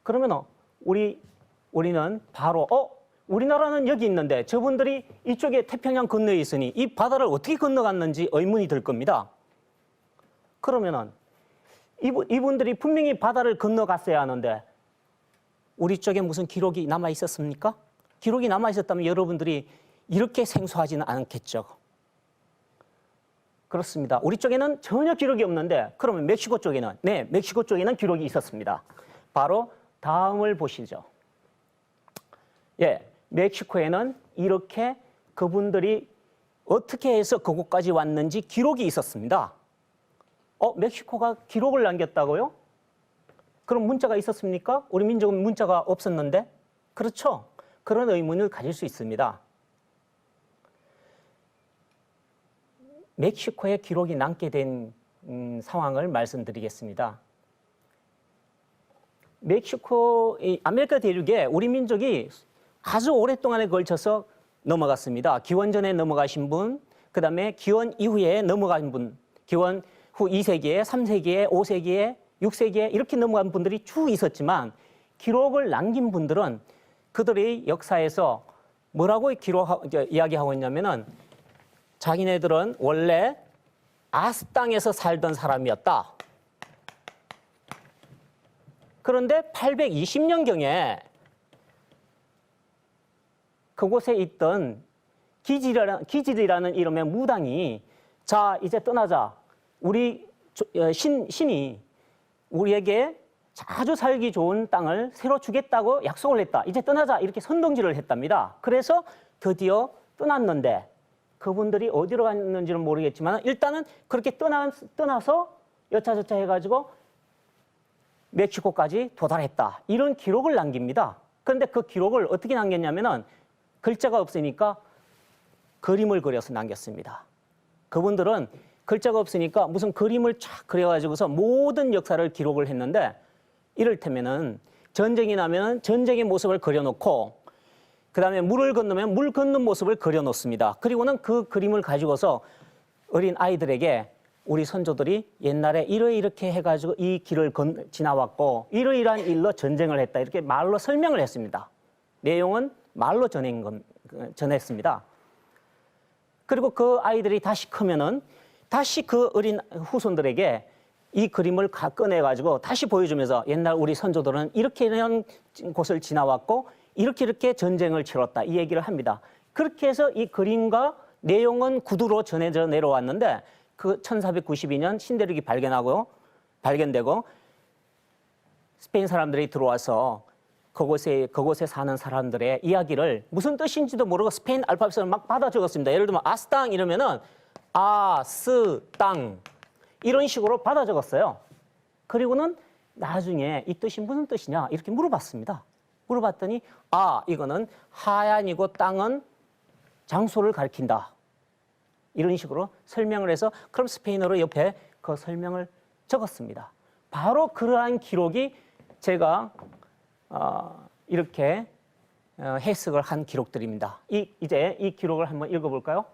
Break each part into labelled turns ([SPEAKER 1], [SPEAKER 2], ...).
[SPEAKER 1] 그러면 우리는 바로 우리나라는 여기 있는데 저분들이 이쪽에 태평양 건너에 있으니 이 바다를 어떻게 건너갔는지 의문이 들 겁니다. 그러면은 이분들이 분명히 바다를 건너갔어야 하는데 우리 쪽에 무슨 기록이 남아 있었습니까? 기록이 남아 있었다면 여러분들이 이렇게 생소하지는 않겠죠. 그렇습니다. 우리 쪽에는 전혀 기록이 없는데 그러면 멕시코 쪽에는 멕시코 쪽에는 기록이 있었습니다. 바로 다음을 보시죠. 멕시코에는 이렇게 그분들이 어떻게 해서 그곳까지 왔는지 기록이 있었습니다. 멕시코가 기록을 남겼다고요? 그럼 문자가 있었습니까? 우리 민족은 문자가 없었는데? 그렇죠. 그런 의문을 가질 수 있습니다. 멕시코에 기록이 남게 된 상황을 말씀드리겠습니다. 아메리카 대륙에 우리 민족이 아주 오랫동안에 걸쳐서 넘어갔습니다. 기원전에 넘어가신 분, 그 다음에 기원 이후에 넘어간 분, 기원 후 2세기에, 3세기에, 5세기에, 6세기에 이렇게 넘어간 분들이 쭉 있었지만 기록을 남긴 분들은 그들의 역사에서 뭐라고 이야기하고 있냐면은 자기네들은 원래 아스 땅에서 살던 사람이었다. 그런데 820년경에 그곳에 있던 기질이라는 이름의 무당이 자 이제 떠나자. 우리 신이 우리에게 아주 살기 좋은 땅을 새로 주겠다고 약속을 했다. 이제 떠나자 이렇게 선동질을 했답니다. 그래서 드디어 떠났는데 그분들이 어디로 갔는지는 모르겠지만 일단은 그렇게 떠나서 여차저차 해가지고 멕시코까지 도달했다. 이런 기록을 남깁니다. 그런데 그 기록을 어떻게 남겼냐면은 글자가 없으니까 그림을 그려서 남겼습니다. 그분들은 글자가 없으니까 무슨 그림을 쫙 그려가지고서 모든 역사를 기록을 했는데 이를테면은 전쟁이 나면 전쟁의 모습을 그려놓고 그 다음에 물을 건너면 물 건넌 모습을 그려놓습니다. 그리고는 그 그림을 가지고서 어린 아이들에게 우리 선조들이 옛날에 이렇게 해가지고 이 길을 지나왔고 이러이러한 일로 전쟁을 했다. 이렇게 말로 설명을 했습니다. 내용은 말로 전했습니다. 그리고 그 아이들이 다시 크면은 다시 그 어린 후손들에게 이 그림을 꺼내가지고 다시 보여주면서 옛날 우리 선조들은 이렇게 이런 곳을 지나왔고 이렇게 전쟁을 치렀다. 이 얘기를 합니다. 그렇게 해서 이 그림과 내용은 구두로 전해져 내려왔는데 그 1492년 신대륙이 발견되고 스페인 사람들이 들어와서 그곳에 사는 사람들의 이야기를 무슨 뜻인지도 모르고 스페인 알파벳을 막 받아 적었습니다. 예를 들면 아스땅 이러면은 아스땅 이런 식으로 받아 적었어요. 그리고는 나중에 이 뜻이 무슨 뜻이냐 이렇게 물어봤습니다. 물어봤더니 이거는 하얀이고 땅은 장소를 가리킨다. 이런 식으로 설명을 해서 그럼 스페인어로 옆에 그 설명을 적었습니다. 바로 그러한 기록이 제가 이렇게 해석을 한 기록들입니다. 이제 이 기록을 한번 읽어볼까요?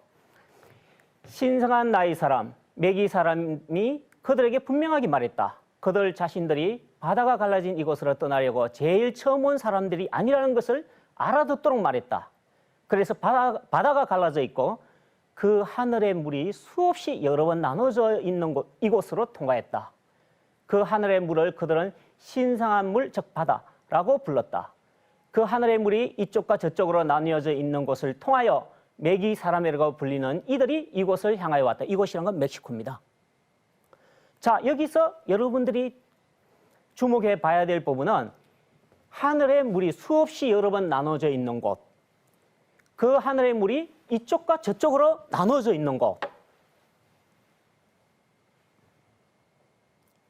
[SPEAKER 1] 신성한 나의 사람, 메기 사람이 그들에게 분명하게 말했다. 그들 자신들이 바다가 갈라진 이곳으로 떠나려고 제일 처음 온 사람들이 아니라는 것을 알아듣도록 말했다. 그래서 바다가 갈라져 있고 그 하늘의 물이 수없이 여러 번 나눠져 있는 이곳으로 통과했다. 그 하늘의 물을 그들은 신성한 물, 즉 바다라고 불렀다. 그 하늘의 물이 이쪽과 저쪽으로 나뉘어져 있는 곳을 통하여 메기 사람이라고 불리는 이들이 이곳을 향하여 왔다. 이곳이란 건 멕시코입니다. 자, 여기서 여러분들이 주목해 봐야 될 부분은 하늘의 물이 수없이 여러 번 나눠져 있는 곳, 그 하늘의 물이 이쪽과 저쪽으로 나눠져 있는 곳,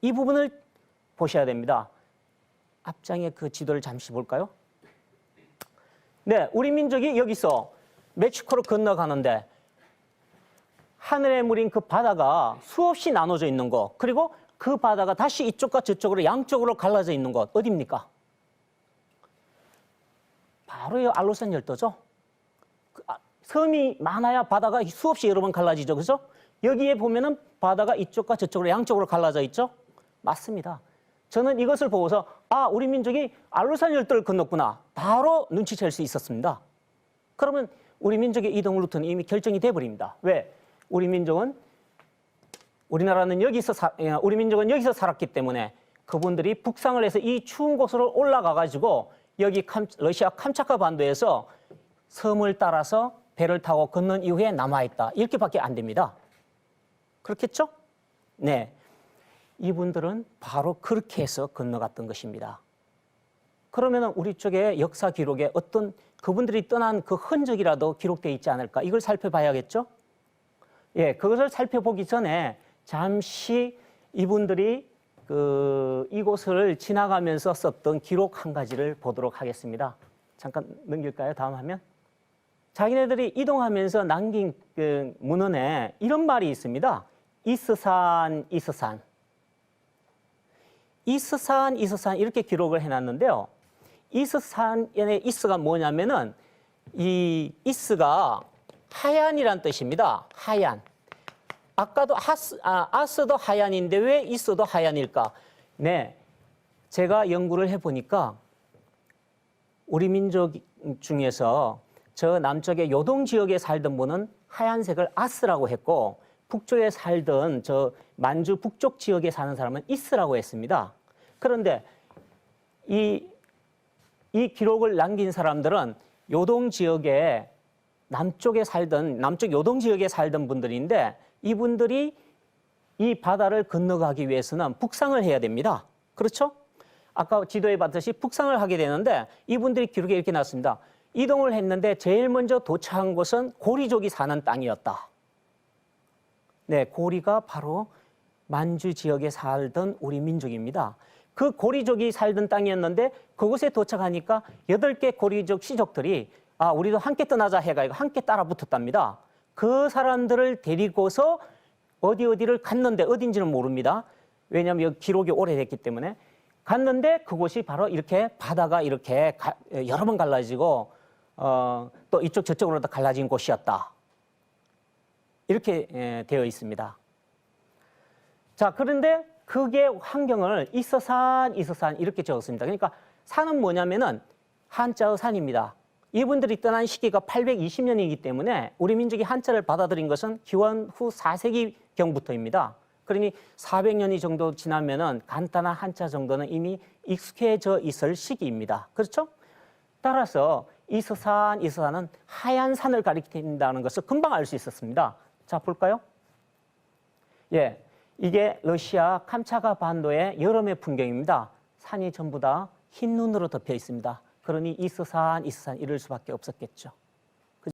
[SPEAKER 1] 이 부분을 보셔야 됩니다. 앞장에 그 지도를 잠시 볼까요? 네, 우리 민족이 여기서 멕시코로 건너가는데 하늘의 물인 그 바다가 수없이 나눠져 있는 곳, 그리고 그 바다가 다시 이쪽과 저쪽으로 양쪽으로 갈라져 있는 곳 어디입니까? 바로 이 알로산 열도죠. 섬이 많아야 바다가 수없이 여러 번 갈라지죠. 그죠? 여기에 보면은 바다가 이쪽과 저쪽으로 양쪽으로 갈라져 있죠? 맞습니다. 저는 이것을 보고서 아, 우리 민족이 알루산 열도를 건넜구나. 바로 눈치챌 수 있었습니다. 그러면 우리 민족의 이동 루트는 이미 결정이 돼버립니다. 왜? 우리 민족은 우리 민족은 여기서 살았기 때문에 그분들이 북상을 해서 이 추운 곳으로 올라가 가지고 여기 러시아 캄차카 반도에서 섬을 따라서 배를 타고 건넌 이후에 남아있다. 이렇게밖에 안 됩니다. 그렇겠죠? 네. 이분들은 바로 그렇게 해서 건너갔던 것입니다. 그러면 우리 쪽의 역사 기록에 어떤 그분들이 떠난 그 흔적이라도 기록되어 있지 않을까? 이걸 살펴봐야겠죠? 예, 그것을 살펴보기 전에 잠시 이분들이 이곳을 지나가면서 썼던 기록 한 가지를 보도록 하겠습니다. 잠깐 넘길까요? 다음 화면. 자기네들이 이동하면서 남긴 그 문헌에 이런 말이 있습니다. 이스산, 이스산. 이스산, 이스산 이렇게 기록을 해놨는데요. 이스산의 이스가 뭐냐면은 이 이스가 하얀이란 뜻입니다. 하얀. 아까도 아스도 하얀인데 왜 이스도 하얀일까? 네, 제가 연구를 해보니까 우리 민족 중에서 저 남쪽의 요동 지역에 살던 분은 하얀색을 아스라고 했고 북쪽에 살던 저 만주 북쪽 지역에 사는 사람은 이스라고 했습니다. 그런데 이 기록을 남긴 사람들은 요동 지역에 남쪽 요동 지역에 살던 분들인데 이분들이 이 바다를 건너가기 위해서는 북상을 해야 됩니다. 그렇죠? 아까 지도에 봤듯이 북상을 하게 되는데 이분들이 기록에 이렇게 났습니다. 이동을 했는데 제일 먼저 도착한 곳은 고리족이 사는 땅이었다. 네, 고리가 바로 만주 지역에 살던 우리 민족입니다. 그 고리족이 살던 땅이었는데 그곳에 도착하니까 8개 고리족 시족들이 아, 우리도 함께 떠나자 해가지고 함께 따라 붙었답니다. 그 사람들을 데리고서 어디를 갔는데 어딘지는 모릅니다. 왜냐하면 여기 기록이 오래됐기 때문에 갔는데 그곳이 바로 이렇게 바다가 이렇게 여러 번 갈라지고 또 이쪽 저쪽으로 갈라진 곳이었다. 이렇게 되어 있습니다. 자, 그런데 그게 환경을 이서산 이렇게 적었습니다. 그러니까 산은 뭐냐면은 한자의 산입니다. 이분들이 떠난 시기가 820년이기 때문에 우리 민족이 한자를 받아들인 것은 기원 후 4세기경부터입니다. 그러니 400년이 정도 지나면은 간단한 한자 정도는 이미 익숙해져 있을 시기입니다. 그렇죠? 따라서 이서산은 하얀 산을 가리킨다는 것을 금방 알 수 있었습니다. 자, 볼까요? 예, 이게 러시아 캄차카 반도의 여름의 풍경입니다. 산이 전부 다 흰 눈으로 덮여 있습니다. 그러니 이서산 이럴 수밖에 없었겠죠.